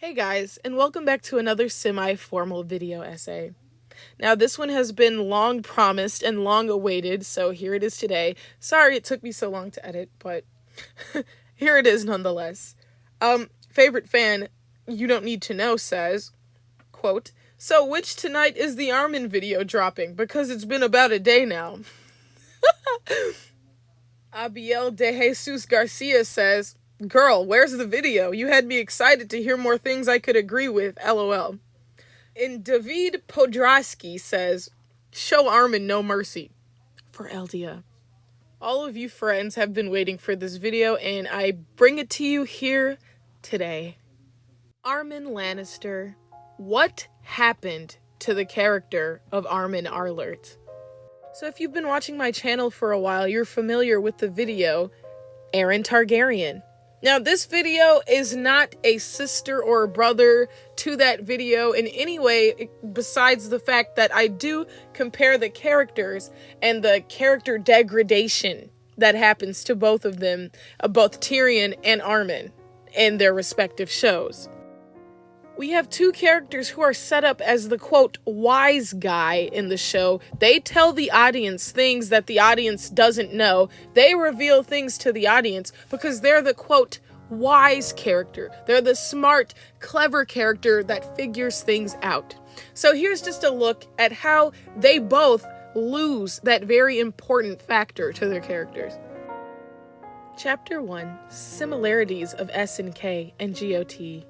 Hey guys, and welcome back to another semi-formal video essay. Now this one has been long promised and long awaited, so here it is today. Sorry it took me so long to edit, but here it is nonetheless. Favorite fan, you don't need to know, says, quote, "So which tonight is the Armin video dropping? Because it's been about a day now." Abiel de Jesus Garcia says, "Girl, where's the video? You had me excited to hear more things I could agree with, lol." And David Podrasky says, "Show Armin no mercy." For Eldia. All of you friends have been waiting for this video, and I bring it to you here today. Armin Lannister. What happened to the character of Armin Arlert? So if you've been watching my channel for a while, you're familiar with the video, Aeron Targaryen. Now, this video is not a sister or a brother to that video in any way, besides the fact that I do compare the characters and the character degradation that happens to both of them, both Tyrion and Armin, in their respective shows. We have two characters who are set up as the, quote, wise guy in the show. They tell the audience things that the audience doesn't know. They reveal things to the audience because they're the, quote, wise character. They're the smart, clever character that figures things out. So here's just a look at how they both lose that very important factor to their characters. Chapter 1, Similarities of SNK and GOT.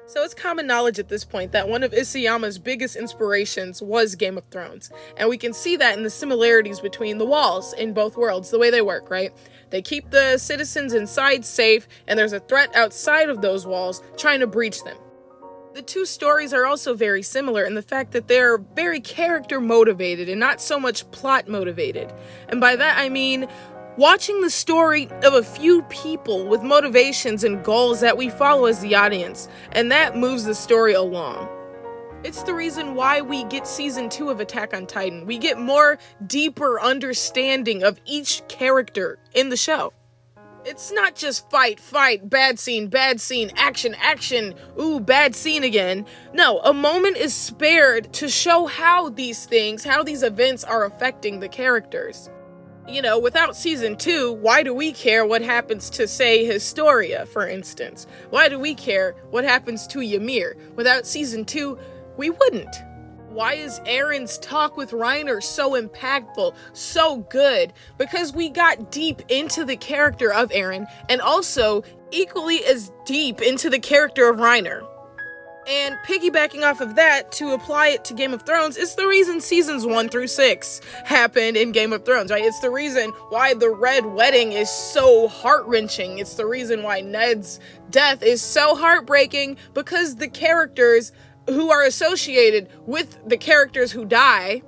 So it's common knowledge at this point that one of Isayama's biggest inspirations was Game of Thrones. And we can see that in the similarities between the walls in both worlds, the way they work, right? They keep the citizens inside safe, and there's a threat outside of those walls trying to breach them. The two stories are also very similar in the fact that they're very character motivated and not so much plot motivated. And by that I mean watching the story of a few people with motivations and goals that we follow as the audience, and that moves the story along. It's the reason why we get season 2 of Attack on Titan. We get more deeper understanding of each character in the show. It's not just fight, bad scene, action, ooh, bad scene again. No, a moment is spared to show how these events are affecting the characters. You know, without season 2, why do we care what happens to, say, Historia, for instance? Why do we care what happens to Ymir? Without season 2, we wouldn't. Why is Aaron's talk with Reiner so impactful, so good? Because we got deep into the character of Aaron, and also equally as deep into the character of Reiner. And piggybacking off of that, to apply it to Game of Thrones, is the reason seasons 1 through 6 happened in Game of Thrones, right? It's the reason why the Red Wedding is so heart-wrenching. It's the reason why Ned's death is so heartbreaking, because the characters who are associated with the characters who die,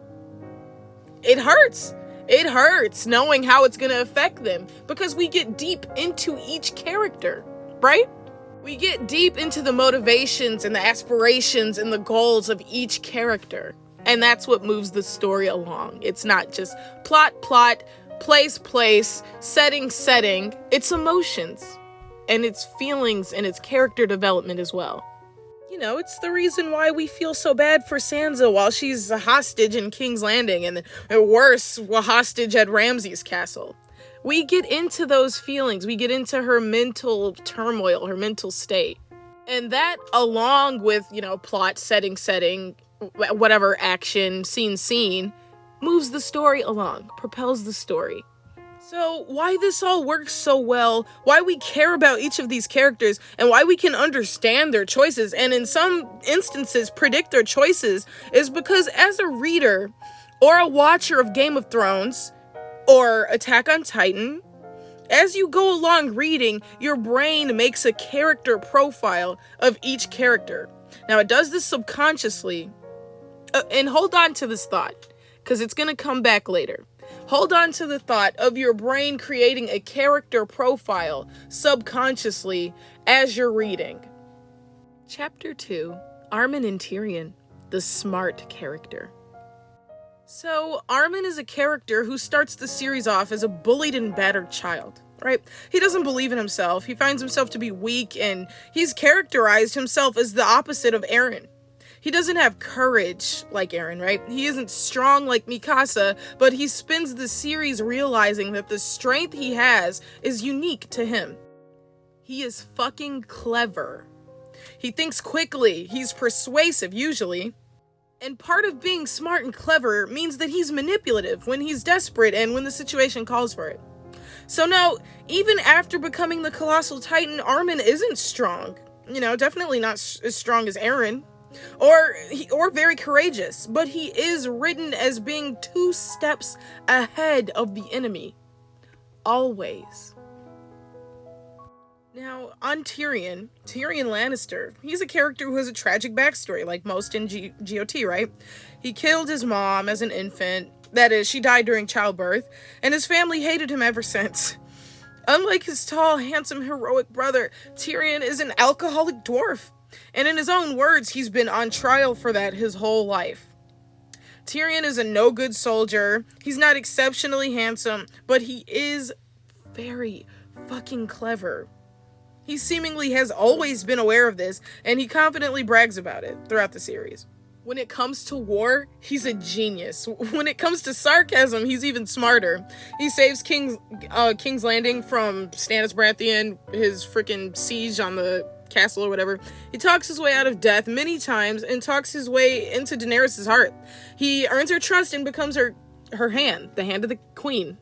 it hurts. It hurts knowing how it's going to affect them, because we get deep into each character, right? We get deep into the motivations and the aspirations and the goals of each character. And that's what moves the story along. It's not just plot, place, setting. It's emotions. And it's feelings and it's character development as well. You know, it's the reason why we feel so bad for Sansa while she's a hostage in King's Landing, and worse, a hostage at Ramsay's castle. We get into those feelings. We get into her mental turmoil, her mental state. And that, along with, plot, setting, whatever, action, scene, moves the story along, propels the story. So why this all works so well, why we care about each of these characters, and why we can understand their choices, and in some instances predict their choices, is because as a reader or a watcher of Game of Thrones, or Attack on Titan, as you go along reading, your brain makes a character profile of each character. Now, it does this subconsciously, and hold on to this thought, because it's going to come back later. Hold on to the thought of your brain creating a character profile subconsciously as you're reading. Chapter 2, Armin and Tyrion, the smart character. So, Armin is a character who starts the series off as a bullied and battered child. right? He doesn't believe in himself. He finds himself to be weak, and he's characterized himself as the opposite of Aaron. He doesn't have courage like Aaron, right? He isn't strong like Mikasa, but he spends the series realizing that the strength he has is unique to him. He is fucking clever. He thinks quickly. He's persuasive, usually. And part of being smart and clever means that he's manipulative when he's desperate and when the situation calls for it. So now, even after becoming the Colossal Titan, Armin isn't strong. Definitely not as strong as Aaron. Or very courageous, but he is written as being 2 steps ahead of the enemy. Always. Now, on Tyrion Lannister, he's a character who has a tragic backstory, like most in GOT, right? He killed his mom as an infant. That is, she died during childbirth, and his family hated him ever since. Unlike his tall, handsome, heroic brother, Tyrion is an alcoholic dwarf. And in his own words, he's been on trial for that his whole life. Tyrion is a no-good soldier. He's not exceptionally handsome, but he is very fucking clever. He seemingly has always been aware of this, and he confidently brags about it throughout the series. When it comes to war, he's a genius. When it comes to sarcasm, he's even smarter. He saves King's Landing from Stannis Baratheon, his freaking siege on the castle or whatever. He talks his way out of death many times and talks his way into Daenerys' heart. He earns her trust and becomes her hand, the hand of the queen.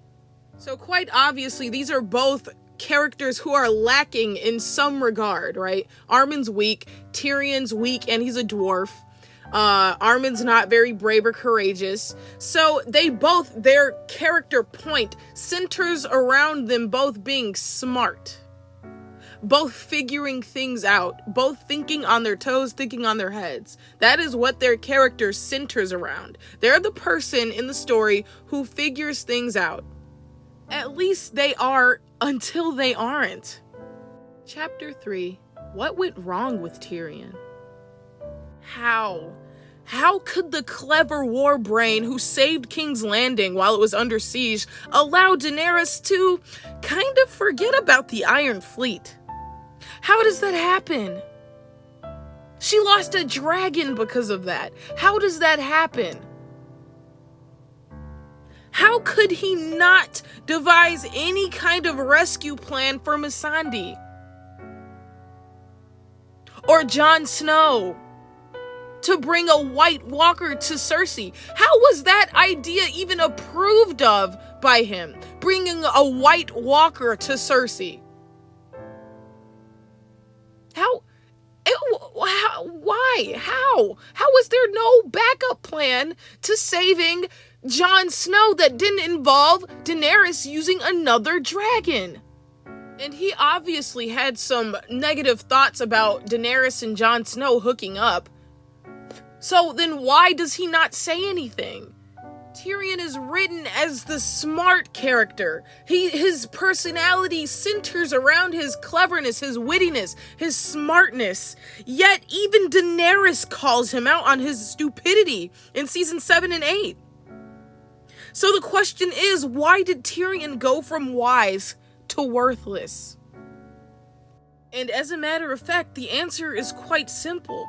So quite obviously, these are both characters who are lacking in some regard, right? Armin's weak, Tyrion's weak, and he's a dwarf. Armin's not very brave or courageous. So their character point centers around them both being smart. Both figuring things out, both thinking on their toes, thinking on their heads. That is what their character centers around. They're the person in the story who figures things out. At least they are until they aren't. Chapter 3. What went wrong with Tyrion? How? How could the clever war brain who saved King's Landing while it was under siege allow Daenerys to kind of forget about the Iron Fleet? How does that happen? She lost a dragon because of that. How does that happen? How could he not devise any kind of rescue plan for Missandei? Or Jon Snow? To bring a White Walker to Cersei? How was that idea even approved of by him? Bringing a White Walker to Cersei? Why? How was there no backup plan to saving Jon Snow that didn't involve Daenerys using another dragon? And he obviously had some negative thoughts about Daenerys and Jon Snow hooking up. So then why does he not say anything? Tyrion is written as the smart character. His personality centers around his cleverness, his wittiness, his smartness. Yet even Daenerys calls him out on his stupidity in season 7 and 8. So the question is, why did Tyrion go from wise to worthless? And as a matter of fact, the answer is quite simple.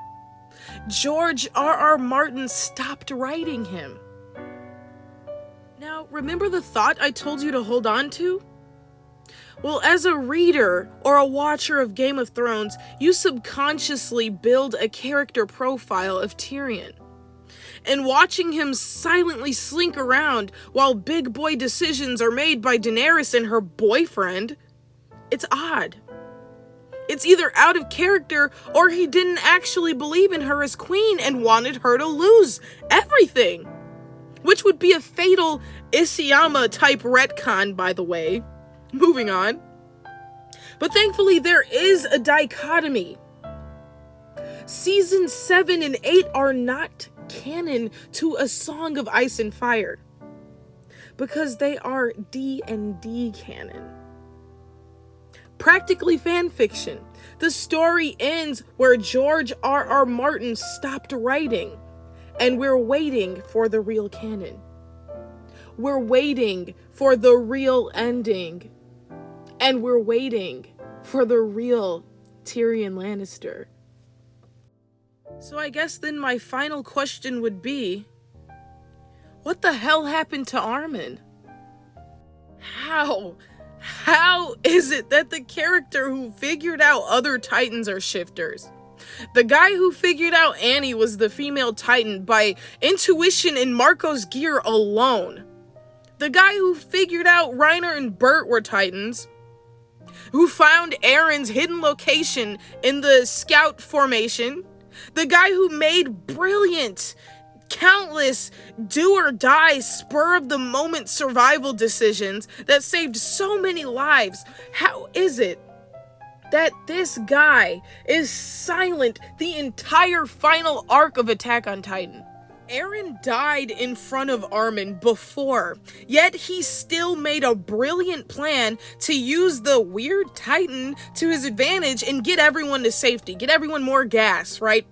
George R.R. Martin stopped writing him. Now, remember the thought I told you to hold on to? Well, as a reader or a watcher of Game of Thrones, you subconsciously build a character profile of Tyrion. And watching him silently slink around while big boy decisions are made by Daenerys and her boyfriend, it's odd. It's either out of character or he didn't actually believe in her as queen and wanted her to lose everything. Which would be a fatal Isayama type retcon, by the way. Moving on. But thankfully there is a dichotomy. Seasons 7 and 8 are not canon to A Song of Ice and Fire. Because they are D&D canon. Practically fan fiction. The story ends where George R.R. Martin stopped writing, and we're waiting for the real canon. We're waiting for the real ending. And we're waiting for the real Tyrion Lannister. So I guess then my final question would be, what the hell happened to Armin? How is it that the character who figured out other Titans are shifters, the guy who figured out Annie was the female Titan by intuition in Marco's gear alone, the guy who figured out Reiner and Bert were Titans, who found Aaron's hidden location in the scout formation, the guy who made brilliant, countless do-or-die, spur-of-the-moment survival decisions that saved so many lives. How is it that this guy is silent the entire final arc of Attack on Titan? Aaron died in front of Armin before, yet he still made a brilliant plan to use the weird Titan to his advantage and get everyone to safety, get everyone more gas, right?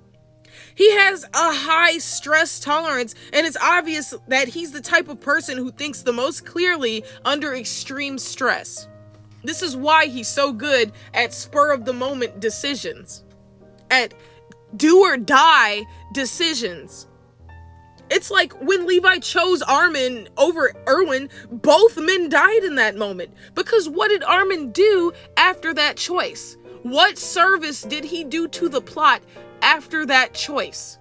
He has a high stress tolerance, and it's obvious that he's the type of person who thinks the most clearly under extreme stress. This is why he's so good at spur-of-the-moment decisions, at do-or-die decisions. It's like when Levi chose Armin over Erwin, both men died in that moment. Because what did Armin do after that choice? What service did he do to the plot after that choice?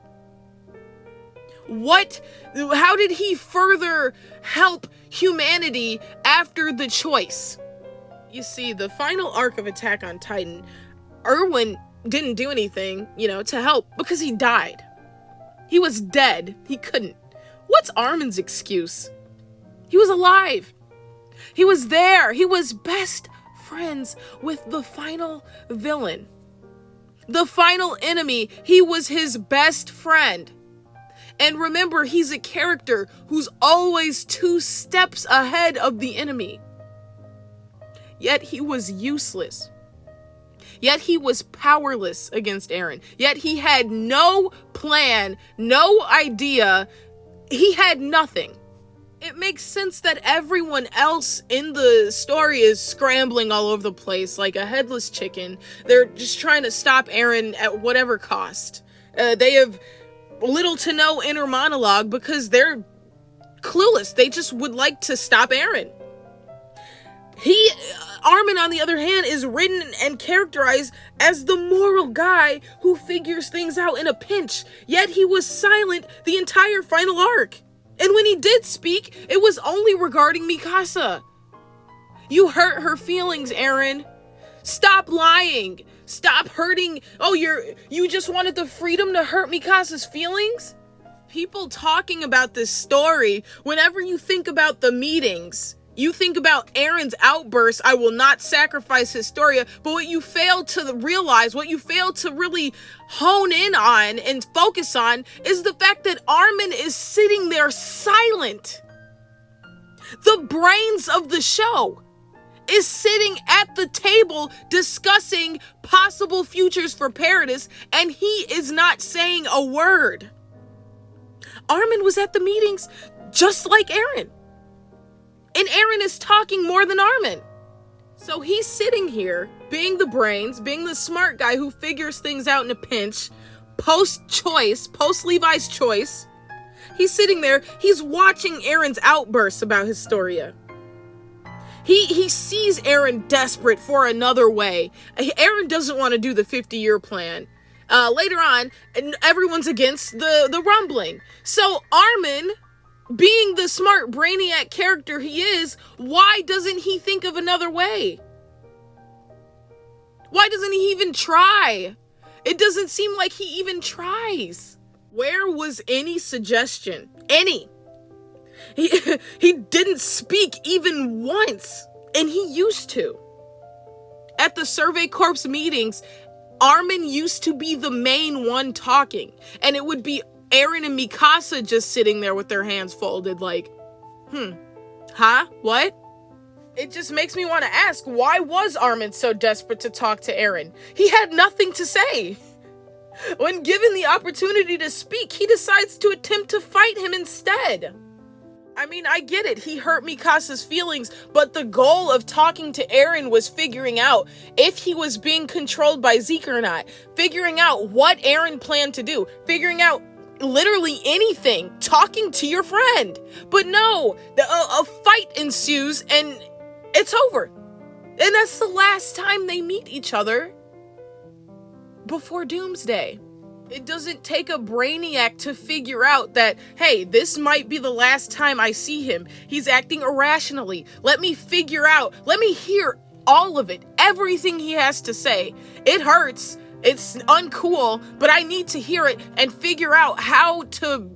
How did he further help humanity after the choice? You see, the final arc of Attack on Titan, Erwin didn't do anything, to help because he died. He was dead. He couldn't. What's Armin's excuse? He was alive. He was there. He was best friends with the final villain. The final enemy. He was his best friend. And remember, he's a character who's always 2 steps ahead of the enemy. Yet he was useless. Yet he was powerless against Eren. Yet he had no plan, no idea. He had nothing. It makes sense that everyone else in the story is scrambling all over the place like a headless chicken. They're just trying to stop Eren at whatever cost. They have little to no inner monologue because they're clueless. They just would like to stop Eren. Armin, on the other hand, is written and characterized as the moral guy who figures things out in a pinch, yet he was silent the entire final arc. And when he did speak, it was only regarding Mikasa. You hurt her feelings, Eren. Stop lying. Stop hurting. Oh, you just wanted the freedom to hurt Mikasa's feelings? People talking about this story, whenever you think about the meetings, you think about Eren's outburst, I will not sacrifice Historia, but what you fail to realize, what you fail to really hone in on and focus on is the fact that Armin is sitting there silent. The brains of the show is sitting at the table discussing possible futures for Paradis, and he is not saying a word. Armin was at the meetings just like Eren. And Eren is talking more than Armin. So he's sitting here, being the brains, being the smart guy who figures things out in a pinch, post-choice, post-Levi's choice. He's sitting there, he's watching Eren's outbursts about Historia. He sees Eren desperate for another way. Eren doesn't want to do the 50-year plan. Later on, everyone's against the rumbling. So Armin, being the smart brainiac character he is, why doesn't he think of another way? Why doesn't he even try? It doesn't seem like he even tries. Where was any suggestion? Any? He didn't speak even once, and he used to. At the Survey Corps meetings, Armin used to be the main one talking, and it would be Eren and Mikasa just sitting there with their hands folded like, what? It just makes me want to ask, why was Armin so desperate to talk to Eren? He had nothing to say. When given the opportunity to speak, he decides to attempt to fight him instead. I mean, I get it. He hurt Mikasa's feelings, but the goal of talking to Eren was figuring out if he was being controlled by Zeke or not, figuring out what Eren planned to do, figuring out literally anything, talking to your friend. But no, a fight ensues and it's over. And that's the last time they meet each other before Doomsday. It doesn't take a brainiac to figure out that, hey, this might be the last time I see him. He's acting irrationally. Let me hear all of it, everything he has to say. It hurts, it's uncool, but I need to hear it and figure out how to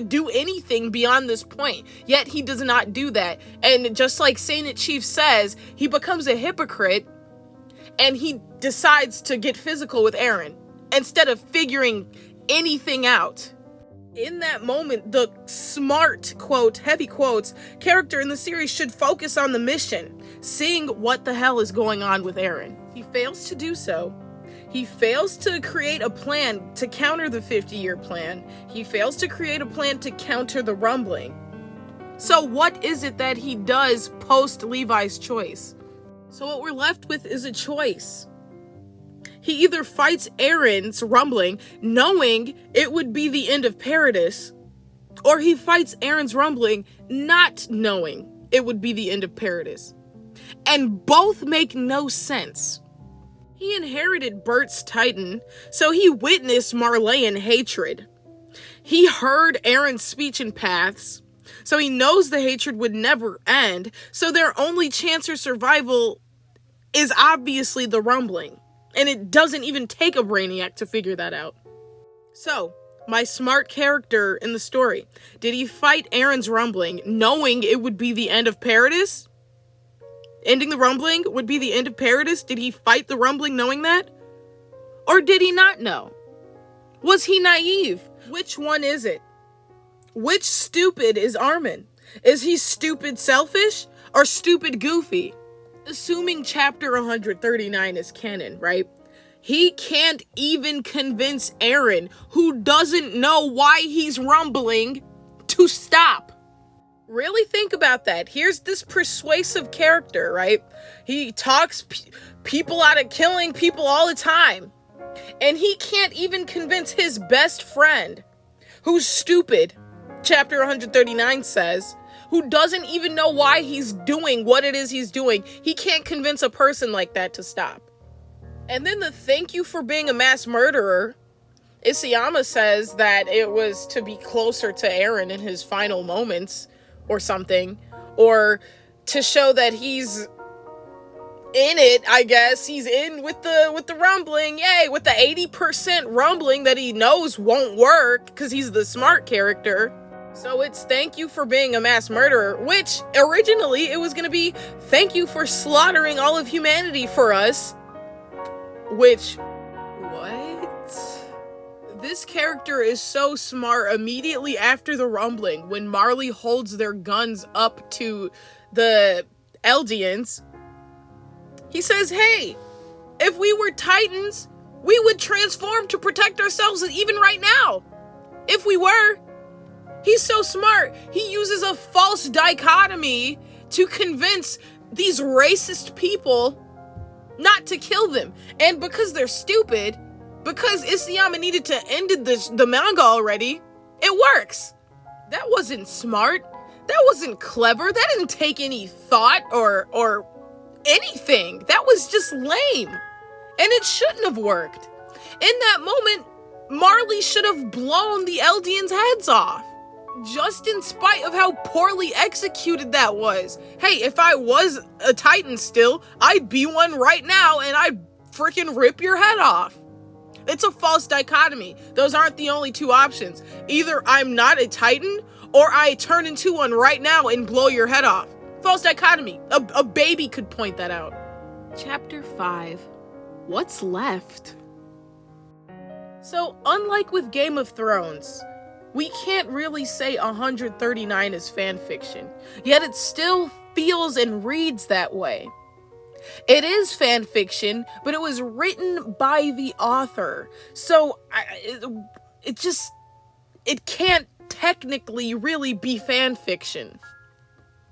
do anything beyond this point. Yet he does not do that. And just like Saint Chief says, he becomes a hypocrite and he decides to get physical with Eren instead of figuring anything out. In that moment, the smart, quote, heavy quotes, character in the series should focus on the mission, seeing what the hell is going on with Eren. He fails to do so. He fails to create a plan to counter the 50-year plan. He fails to create a plan to counter the rumbling. So what is it that he does post Levi's choice? So what we're left with is a choice. He either fights Eren's rumbling, knowing it would be the end of Paradis, or he fights Eren's rumbling, not knowing it would be the end of Paradis. And both make no sense. He inherited Bert's Titan, so he witnessed Marleyan hatred. He heard Eren's speech in Paths, so he knows the hatred would never end, so their only chance for survival is obviously the rumbling. And it doesn't even take a brainiac to figure that out. So, my smart character in the story, did he fight Eren's rumbling knowing it would be the end of Paradis? Ending the rumbling would be the end of Paradis? Did he fight the rumbling knowing that? Or did he not know? Was he naive? Which one is it? Which stupid is Armin? Is he stupid selfish or stupid goofy? Assuming chapter 139 is canon, right? He can't even convince Eren, who doesn't know why he's rumbling, to stop. Really think about that. Here's this persuasive character, right? He talks people out of killing people all the time. And he can't even convince his best friend, who's stupid, chapter 139 says, who doesn't even know why he's doing what it is he's doing. He can't convince a person like that to stop. And then the thank you for being a mass murderer, Isayama says that it was to be closer to Eren in his final moments or something, or to show that he's in it, I guess. He's in with the rumbling, yay, with the 80% rumbling that he knows won't work because he's the smart character. So it's thank you for being a mass murderer, which originally it was going to be thank you for slaughtering all of humanity for us. Which, what? This character is so smart. Immediately after the rumbling, when Marley holds their guns up to the Eldians, he says, hey, if we were Titans, we would transform to protect ourselves even right now. If we were. He's so smart. He uses a false dichotomy to convince these racist people not to kill them. And because they're stupid, because Isayama needed to end the manga already, it works. That wasn't smart. That wasn't clever. That didn't take any thought or anything. That was just lame. And it shouldn't have worked. In that moment, Marley should have blown the Eldians' heads off. Just in spite of how poorly executed that was. Hey, if I was a Titan still, I'd be one right now and I'd freaking rip your head off. It's a false dichotomy. Those aren't the only two options. Either I'm not a Titan or I turn into one right now and blow your head off. False dichotomy. A baby could point that out. Chapter 5. What's left? So, unlike with Game of Thrones, we can't really say 139 is fan fiction, yet it still feels and reads that way. It is fan fiction, but it was written by the author, so it can't technically really be fan fiction.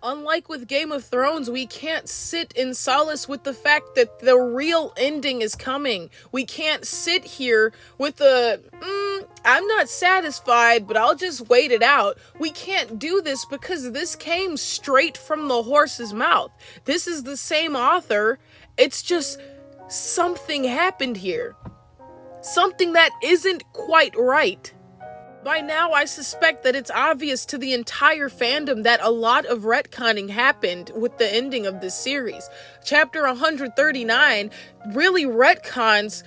Unlike with Game of Thrones, we can't sit in solace with the fact that the real ending is coming. We can't sit here with I'm not satisfied, but I'll just wait it out. We can't do this because this came straight from the horse's mouth. This is the same author. It's just something happened here. Something that isn't quite right. By now, I suspect that it's obvious to the entire fandom that a lot of retconning happened with the ending of this series. Chapter 139 really retcons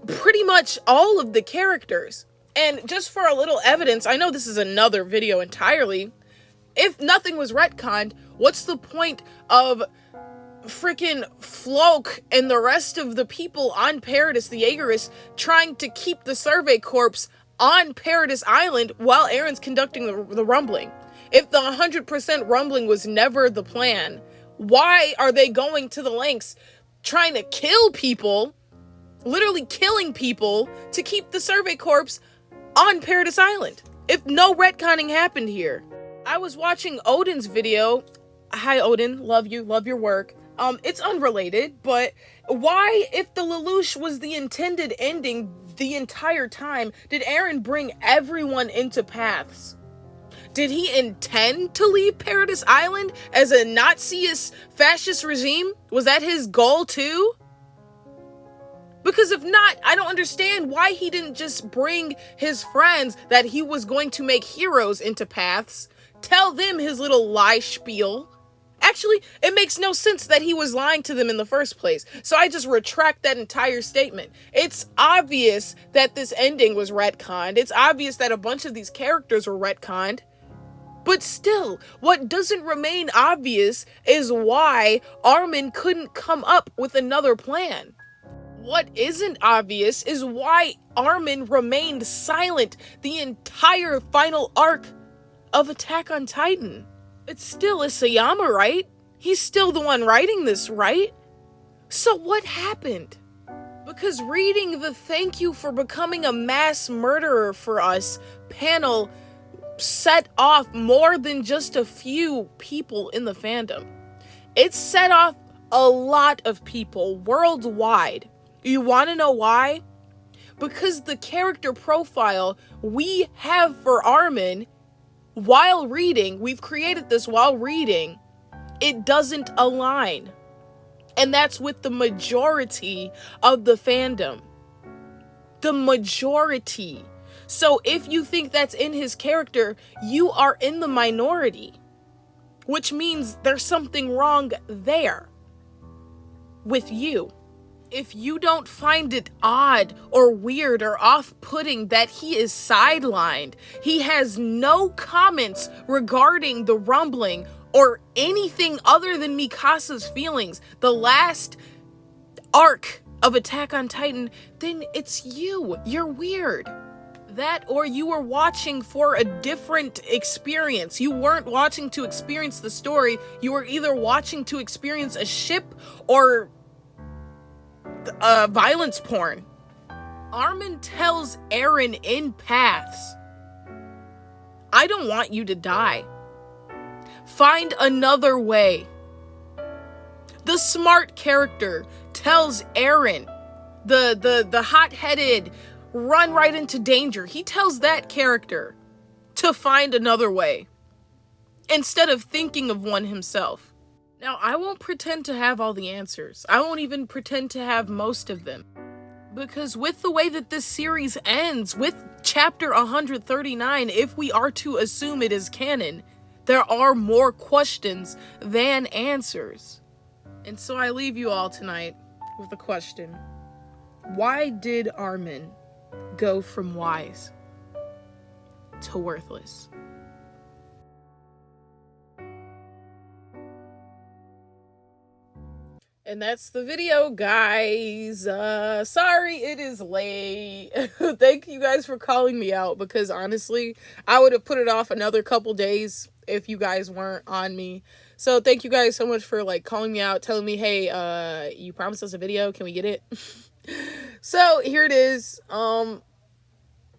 pretty much all of the characters. And just for a little evidence, I know this is another video entirely. If nothing was retconned, what's the point of freaking Floke and the rest of the people on Paradis, the Aegis, trying to keep the Survey Corps on Paradis Island while Aaron's conducting the rumbling? If the 100% rumbling was never the plan, why are they going to the lengths trying to kill people, literally killing people, to keep the Survey Corps on Paradis Island if no retconning happened here? I was watching Odin's video. Hi Odin, love you, love your work. It's unrelated, but why, if the Lelouch was the intended ending the entire time, did Aaron bring everyone into paths? Did he intend to leave Paradis Island as a Naziist fascist regime? Was that his goal too? Because if not, I don't understand why he didn't just bring his friends that he was going to make heroes into paths, tell them his little lie spiel. Actually, it makes no sense that he was lying to them in the first place. So I just retract that entire statement. It's obvious that this ending was retconned. It's obvious that a bunch of these characters were retconned. But still, what doesn't remain obvious is why Armin couldn't come up with another plan. What isn't obvious is why Armin remained silent the entire final arc of Attack on Titan. It's still Isayama, right? He's still the one writing this, right? So what happened? Because reading the "Thank you for becoming a mass murderer for us" panel set off more than just a few people in the fandom. It set off a lot of people worldwide. You want to know why? Because the character profile we have for Armin while reading, we've created this while reading, it doesn't align. And that's with the majority of the fandom. The majority. So if you think that's in his character, you are in the minority. Which means there's something wrong there with you. If you don't find it odd or weird or off-putting that he is sidelined, he has no comments regarding the rumbling or anything other than Mikasa's feelings, the last arc of Attack on Titan, then it's you. You're weird. That, or you were watching for a different experience. You weren't watching to experience the story. You were either watching to experience a ship or violence porn. Armin tells Eren in Paths, I don't want you to die. Find another way. The smart character tells Eren, the hot-headed, run right into danger. He tells that character to find another way instead of thinking of one himself. Now, I won't pretend to have all the answers. I won't even pretend to have most of them. Because with the way that this series ends, with chapter 139, if we are to assume it is canon, there are more questions than answers. And so I leave you all tonight with a question. Why did Armin go from wise to worthless? And that's the video, guys. Sorry it is late. Thank you guys for calling me out, because honestly, I would have put it off another couple days if you guys weren't on me. So thank you guys so much for calling me out, telling me, hey, you promised us a video, can we get it? So here it is.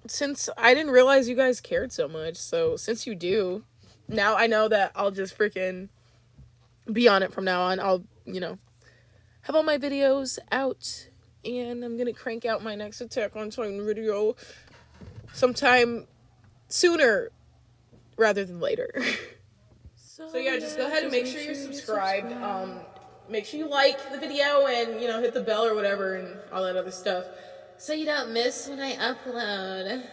since I didn't realize you guys cared so much, so since you do, now I know that I'll just freaking be on it from now on. I'll, have all my videos out, and I'm gonna crank out my next Attack on Titan video sometime sooner rather than later. So yeah, just go ahead and make sure you're subscribed. Make sure you like the video and, hit the bell or whatever and all that other stuff, so you don't miss when I upload.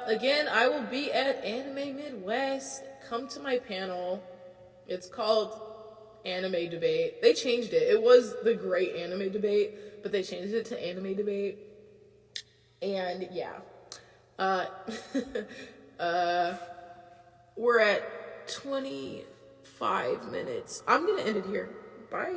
Again, I will be at Anime Midwest. Come to my panel. It's called Anime Debate. They changed it. It was the Great Anime Debate, but they changed it to Anime Debate. And yeah. We're at 25 minutes. I'm gonna end it here. Bye.